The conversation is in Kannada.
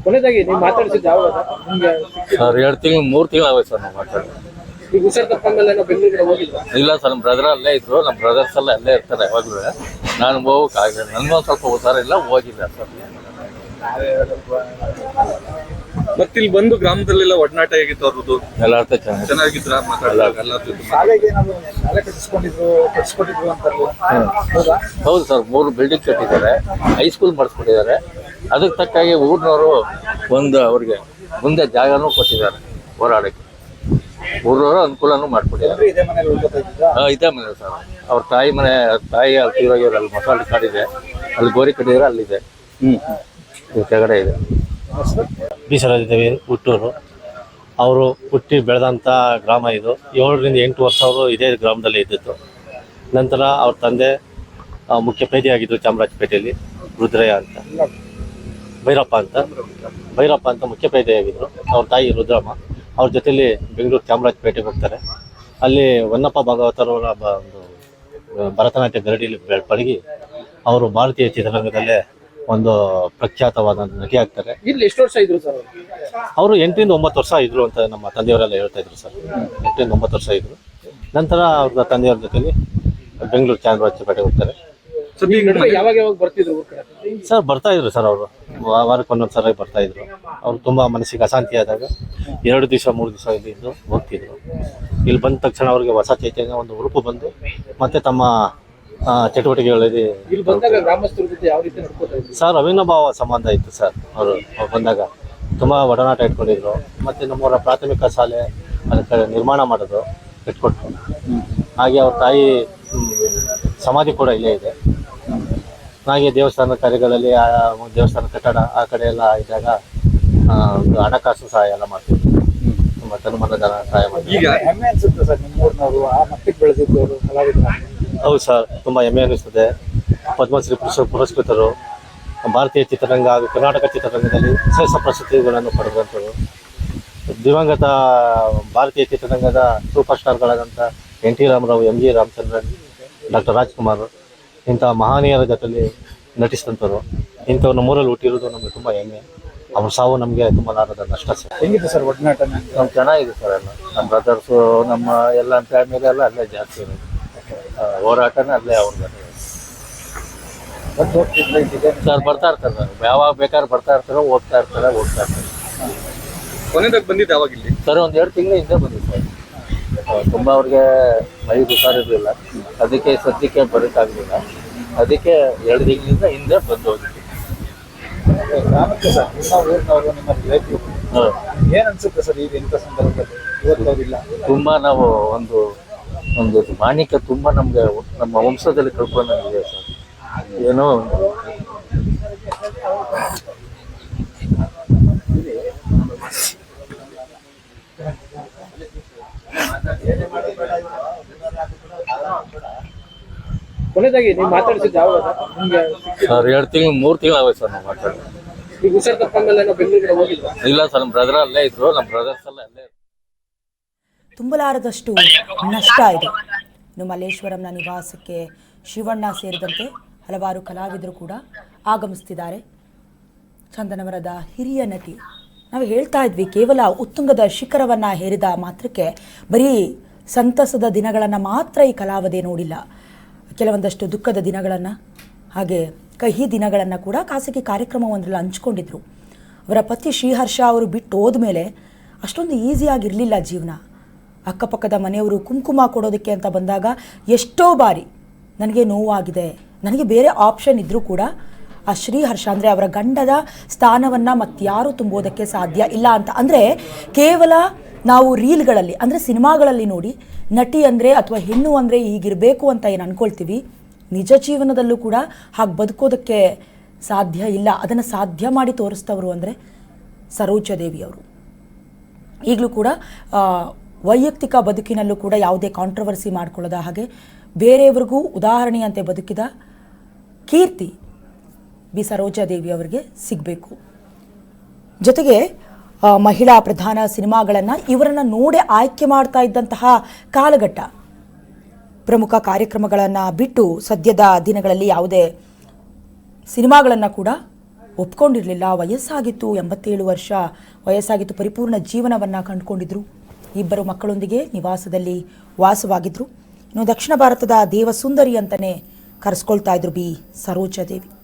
ಕೊನೆದಾಗಿ ನೀವು ಮಾತಾಡ್ಸಿದ್ದು ಯಾವಾಗ ನಿಮ್ಗೆ ಸರ್ 2 ತಿಂಗಳು 3 ತಿಂಗಳು ಆಗೋಯ್ತು ಸರ್ ನಾವು ಮಾತಾಡಿ. ಈಗ ಹುಷಾರ್ ತಪ್ಪಂಗೆಲ್ಲ ನಾವು ಬೆಂಗಳೂರಿಗೆ ಹೋಗಿಲ್ಲ. ಇಲ್ಲ ಸರ್, ನಮ್ಮ ಬ್ರದರ್ ಅಲ್ಲೇ ಇದ್ರು, ನಮ್ಮ ಬ್ರದರ್ಸ್ ಎಲ್ಲ ಅಲ್ಲೇ ಇರ್ತಾರೆ ಯಾವಾಗಲೂ. ನಾನು ಹೋಗೋಕ್ಕಾಗಲಿಲ್ಲ, ನನಗೊಂದು ಸ್ವಲ್ಪ ಹುಷಾರಿಲ್ಲ, ಹೋಗಿಲ್ಲ ಸರ್. ಮತ್ತೆ ಇಲ್ಲಿ ಬಂದು ಗ್ರಾಮದಲ್ಲೆಲ್ಲ ಒಡನಾಟ ಹೇಗಿತ್ತು ಅವ್ರದ್ದು? ಎಲ್ಲ ಅರ್ಥ ಚೆನ್ನಾಗಿದ್ರ ಹೌದು ಸರ್, 3 ಬಿಲ್ಡಿಂಗ್ ಕಟ್ಟಿದ್ದಾರೆ, ಹೈಸ್ಕೂಲ್ ಮಾಡಿಸ್ಕೊಂಡಿದ್ದಾರೆ. ಅದಕ್ಕೆ ತಕ್ಕಾಗಿ ಊರಿನವರು ಒಂದು ಅವ್ರಿಗೆ ಮುಂದೆ ಜಾಗನೂ ಕೊಟ್ಟಿದ್ದಾರೆ ಹೋರಾಡಕ್ಕೆ. ಊರವರು ಅನುಕೂಲನೂ ಮಾಡ್ಕೊಟ್ಟಿದ್ದಾರೆ. ಇದೇ ಮನೆ ಸರ್, ಅವ್ರ ತಾಯಿ ಅಲ್ಲಿ ತೀರೋಗಿರೋ ಅಲ್ಲಿ ಮಸಾಲೆ ಕಾಡಿದೆ, ಅಲ್ಲಿ ಗೋರಿ ಕಟ್ಟಿದ್ರೆ ಅಲ್ಲಿದೆ. ಕೆಳಗಡೆ ಇದೆ. ಬಿ ಸರೋಜದೇವಿ ಹುಟ್ಟೂರು. ಅವರು ಹುಟ್ಟಿ ಬೆಳೆದಂಥ ಗ್ರಾಮ ಇದು. 7 ರಿಂದ 8 ವರ್ಷ ಅವರು ಇದೇ ಗ್ರಾಮದಲ್ಲಿ ಇದ್ದಿದ್ದು. ನಂತರ ಅವ್ರ ತಂದೆ ಮುಖ್ಯ ಪೇದೆಯಾಗಿದ್ದರು ಚಾಮರಾಜಪೇಟೆಯಲ್ಲಿ, ರುದ್ರಯ್ಯ ಅಂತ, ಭೈರಪ್ಪ ಅಂತ ಮುಖ್ಯ ಪೇದೆಯಾಗಿದ್ದರು. ಅವ್ರ ತಾಯಿ ರುದ್ರಮ್ಮ. ಅವ್ರ ಜೊತೆಯಲ್ಲಿ ಬೆಂಗಳೂರು ಚಾಮರಾಜಪೇಟೆಗೆ ಹೋಗ್ತಾರೆ. ಅಲ್ಲಿ ಹೊನ್ನಪ್ಪ ಭಾಗವತರವರ ಒಂದು ಭರತನಾಟ್ಯ ಗರಡಿಯಲ್ಲಿ ಪಳಗಿ ಅವರು ಭಾರತೀಯ ಚಿತ್ರರಂಗದಲ್ಲೇ ಒಂದು ಪ್ರಖ್ಯಾತವಾದ ನಟಿ ಆಗ್ತಾರೆ. ಇಲ್ಲಿ ಎಷ್ಟು ವರ್ಷ ಇದ್ರು ಸರ್ ಅವರು? 8 ರಿಂದ 9 ವರ್ಷ ಇದ್ರು ಅಂತ ನಮ್ಮ ತಂದೆಯವರೆಲ್ಲ ಹೇಳ್ತಾ ಇದ್ರು ಸರ್. 8 ರಿಂದ 9 ವರ್ಷ ಇದ್ರು. ನಂತರ ಅವ್ರ ತಂದೆಯವ್ರ ಜೊತೆಲಿ ಬೆಂಗಳೂರು ಚಾಮರಾಜಪೇಟೆಗೆ ಹೋಗ್ತಾರೆ. ಯಾವಾಗ ಬರ್ತಿದ್ರು ಸರ್? ಬರ್ತಾ ಇದ್ರು ಸರ್, ಅವರು ವಾರಕ್ಕೆ ಒಂದೊಂದು ಸಲ ಬರ್ತಾ ಇದ್ರು. ಅವ್ರು ತುಂಬ ಮನಸ್ಸಿಗೆ ಅಶಾಂತಿ ಆದಾಗ 2 ದಿವಸ 3 ದಿವಸ ಇದ್ದು ಹೋಗ್ತಿದ್ರು. ಇಲ್ಲಿ ಬಂದ ತಕ್ಷಣ ಅವ್ರಿಗೆ ಹೊಸ ಚೈತನ್ಯ, ಒಂದು ಹುರುಪು ಬಂದು ಮತ್ತೆ ತಮ್ಮ ಚಟುವಟಿಕೆಗಳಲ್ಲಿ ಸರ್ ಅವಿನಾಭಾವ ಸಂಬಂಧ ಇತ್ತು ಸರ್. ಅವರು ಬಂದಾಗ ತುಂಬ ಒಡನಾಟ ಇಟ್ಕೊಂಡಿದ್ರು. ಮತ್ತು ನಮ್ಮವರ ಪ್ರಾಥಮಿಕ ಶಾಲೆ ಅದಕ್ಕೆ ನಿರ್ಮಾಣ ಮಾಡೋದು ಇಟ್ಕೊಟ್ರು. ಹಾಗೆ ಅವ್ರ ತಾಯಿ ಸಮಾಧಿ ಕೂಡ ಇಲ್ಲೇ ಇದೆ. ಹಾಗೆ ದೇವಸ್ಥಾನ ಕಾರ್ಯಗಳಲ್ಲಿ ದೇವಸ್ಥಾನ ಕಟ್ಟಡ ಆ ಕಡೆ ಎಲ್ಲ ಇದ್ದಾಗ ಒಂದು ಹಣಕಾಸು ಸಹಾಯ ಎಲ್ಲ ಮಾಡ್ತಿದ್ರು. ತುಂಬ ತನುಮನದ ಸಹಾಯ ಮಾಡ್ತಿದ್ರು. ಹೌದು ಸರ್, ತುಂಬ ಹೆಮ್ಮೆ ಅನ್ನಿಸ್ತದೆ. ಪದ್ಮಶ್ರೀ ಪುರಸ್ಕೃತರು, ಭಾರತೀಯ ಚಿತ್ರರಂಗ ಹಾಗೂ ಕರ್ನಾಟಕ ಚಿತ್ರರಂಗದಲ್ಲಿ ವಿಶೇಷ ಪ್ರಶಸ್ತಿಗಳನ್ನು ಪಡೆದಂಥರು, ದಿವಂಗತ ಭಾರತೀಯ ಚಿತ್ರರಂಗದ ಸೂಪರ್ ಸ್ಟಾರ್ಗಳಾದಂಥ NT Ramarao, MG Ramachandran, doctor Rajkumar ಇಂಥ ಮಹನೀಯರ ಜೊತೆಲಿ ನಟಿಸಿದಂಥವ್ರು. ಇಂಥವ್ರನ್ನ ಮೂರಲ್ಲಿ ಹುಟ್ಟಿರೋದು ನಮಗೆ ತುಂಬ ಹೆಮ್ಮೆ. ಅವ್ರ ಸಾವು ನಮಗೆ ತುಂಬ ಲಾಭದ ನಷ್ಟ ಸರ್. ಹೆಂಗಿದೆ ಸರ್ ಒಡನಾಟ? ನಮ್ಗೆ ಚೆನ್ನಾಗಿದೆ ಸರ್. ಎಲ್ಲ ನಮ್ಮ ಬ್ರದರ್ಸು, ನಮ್ಮ ಎಲ್ಲ ಫ್ಯಾಮಿಲಿ ಎಲ್ಲ ಅಲ್ಲೇ ಜಾಸ್ತಿ ಇರೋದು. ಹೋರಾಟನೇ ಅಲ್ಲೇ ಅವ್ರಿಗೆ ಸರ್. ಬರ್ತಾ ಇರ್ತಾರೆ ಯಾವಾಗ ಬೇಕಾದ್ರೆ ಬರ್ತಾ ಇರ್ತಾರೆ, ಹೋಗ್ತಾ ಇರ್ತಾರೆ. ಕೊನೆದಾಗ ಬಂದಿದ್ದು ಯಾವಾಗ ಇಲ್ಲಿ ಸರ್? ಒಂದು 2 ತಿಂಗಳ ಹಿಂದೆ ಬಂದಿದ್ದು ಸರ್. ತುಂಬ ಅವ್ರಿಗೆ ಮೈ ಹುಷಾರಿರಲಿಲ್ಲ, ಅದಕ್ಕೆ ಸದ್ಯಕ್ಕೆ ಬರೋಕ್ಕಾಗಲಿಲ್ಲ. ಅದಕ್ಕೆ 2 ತಿಂಗಳಿಂದ ಹಿಂದೆ ಬಂದು ಹೋಗಿದ್ವಿ. ಏನ್ ಅನ್ಸುತ್ತೆ ಸರ್ ಈಗ ಇಂಥ ಸಂದರ್ಭದಲ್ಲಿ? ತುಂಬ ನಾವು ಒಂದು ಮಾಣಿಕ್ಯ ತುಂಬ ನಮಗೆ ನಮ್ಮ ವಂಶದಲ್ಲಿ ಕಳ್ಕೊಂಡಂಗಿದೆ ಸರ್. ಏನೋ ಕೊನೆದಾಗಿ ನೀವು ಮಾತಾಡ್ಸಿದ್ದು ಯಾವಾಗ ಸರ್? 2 ತಿಂಗಳು 3 ತಿಂಗಳು ಆಗೋಯ್ತು ಸರ್ ನಾವು ಮಾತಾಡಿ. ಈಗ ಹುಷಾರ್ ತಪ್ಪಂಗೆಲ್ಲ ನಾವು ಬೆಂಗಳೂರಿಗೆ ಹೋಗಿಲ್ಲ. ಇಲ್ಲ ಸರ್, ನಮ್ಮ ಬ್ರದರ್ ಅಲ್ಲೇ ಇದ್ರು, ನಮ್ಮ ಬ್ರದರ್ಸ್ ಎಲ್ಲ ಅಲ್ಲೇ. ತುಂಬಲಾರದಷ್ಟು ನಷ್ಟ ಇದೆ. ಇನ್ನು ಮಲ್ಲೇಶ್ವರಂನ ನಿವಾಸಕ್ಕೆ ಶಿವಣ್ಣ ಸೇರಿದಂತೆ ಹಲವಾರು ಕಲಾವಿದರು ಕೂಡ ಆಗಮಿಸ್ತಿದ್ದಾರೆ. ಚಂದನವರದ ಹಿರಿಯ ನಟಿ. ನಾವು ಹೇಳ್ತಾ ಇದ್ವಿ, ಕೇವಲ ಉತ್ತುಂಗದ ಶಿಖರವನ್ನು ಹೇರಿದ ಮಾತ್ರಕ್ಕೆ ಬರೀ ಸಂತಸದ ದಿನಗಳನ್ನು ಮಾತ್ರ ಈ ಕಲಾವಿದೆ ನೋಡಿಲ್ಲ. ಕೆಲವೊಂದಷ್ಟು ದುಃಖದ ದಿನಗಳನ್ನು, ಹಾಗೆ ಕಹಿ ದಿನಗಳನ್ನು ಕೂಡ ಖಾಸಗಿ ಕಾರ್ಯಕ್ರಮವೊಂದರಲ್ಲಿ ಹಂಚ್ಕೊಂಡಿದ್ರು. ಅವರ ಪತಿ ಶ್ರೀಹರ್ಷ ಅವರು ಬಿಟ್ಟು ಹೋದ್ಮೇಲೆ ಅಷ್ಟೊಂದು ಈಸಿಯಾಗಿರಲಿಲ್ಲ ಜೀವನ. ಅಕ್ಕಪಕ್ಕದ ಮನೆಯವರು ಕುಂಕುಮ ಕೊಡೋದಕ್ಕೆ ಅಂತ ಬಂದಾಗ ಎಷ್ಟೋ ಬಾರಿ ನನಗೆ ನೋವಾಗಿದೆ, ನನಗೆ ಬೇರೆ ಆಪ್ಷನ್ ಇದ್ದರೂ ಕೂಡ ಆ ಶ್ರೀಹರ್ಷ ಅಂದರೆ ಅವರ ಗಂಡದ ಸ್ಥಾನವನ್ನು ಮತ್ತಾರೂ ತುಂಬೋದಕ್ಕೆ ಸಾಧ್ಯ ಇಲ್ಲ ಅಂತ. ಅಂದರೆ ಕೇವಲ ನಾವು ರೀಲ್ಗಳಲ್ಲಿ ಅಂದರೆ ಸಿನಿಮಾಗಳಲ್ಲಿ ನೋಡಿ ನಟಿ ಅಂದರೆ ಅಥವಾ ಹೆಣ್ಣು ಅಂದರೆ ಹೀಗಿರಬೇಕು ಅಂತ ಏನು ಅಂದ್ಕೊಳ್ತೀವಿ, ನಿಜ ಜೀವನದಲ್ಲೂ ಕೂಡ ಹಾಗೆ ಬದುಕೋದಕ್ಕೆ ಸಾಧ್ಯ ಇಲ್ಲ. ಅದನ್ನು ಸಾಧ್ಯ ಮಾಡಿ ತೋರಿಸ್ತವರು ಅಂದರೆ ಸರೋಜಾದೇವಿಯವರು. ಈಗಲೂ ಕೂಡ ವೈಯಕ್ತಿಕ ಬದುಕಿನಲ್ಲೂ ಕೂಡ ಯಾವುದೇ ಕಾಂಟ್ರವರ್ಸಿ ಮಾಡ್ಕೊಳ್ಳೋದ ಹಾಗೆ ಬೇರೆಯವ್ರಿಗೂ ಉದಾಹರಣೆಯಂತೆ ಬದುಕಿದ ಕೀರ್ತಿ ಬಿ ಸರೋಜಾದೇವಿ ಅವರಿಗೆ ಸಿಗಬೇಕು. ಜೊತೆಗೆ ಮಹಿಳಾ ಪ್ರಧಾನ ಸಿನಿಮಾಗಳನ್ನು ಇವರನ್ನು ನೋಡಿ ಆಯ್ಕೆ ಮಾಡ್ತಾ ಇದ್ದಂತಹ ಕಾಲಘಟ್ಟ. ಪ್ರಮುಖ ಕಾರ್ಯಕ್ರಮಗಳನ್ನು ಬಿಟ್ಟು ಸದ್ಯದ ದಿನಗಳಲ್ಲಿ ಯಾವುದೇ ಸಿನಿಮಾಗಳನ್ನು ಕೂಡ ಒಪ್ಕೊಂಡಿರಲಿಲ್ಲ. ವಯಸ್ಸಾಗಿತ್ತು, 87 ವರ್ಷ ವಯಸ್ಸಾಗಿತ್ತು. ಪರಿಪೂರ್ಣ ಜೀವನವನ್ನು ಕಂಡುಕೊಂಡಿದ್ರು. ಇಬ್ಬರು ಮಕ್ಕಳೊಂದಿಗೆ ನಿವಾಸದಲ್ಲಿ ವಾಸವಾಗಿದ್ದರು. ಇನ್ನು ದಕ್ಷಿಣ ಭಾರತದ ದೇವಸುಂದರಿ ಅಂತಲೇ ಕರೆಸ್ಕೊಳ್ತಾ ಇದ್ರು ಬಿ ಸರೋಜಾದೇವಿ.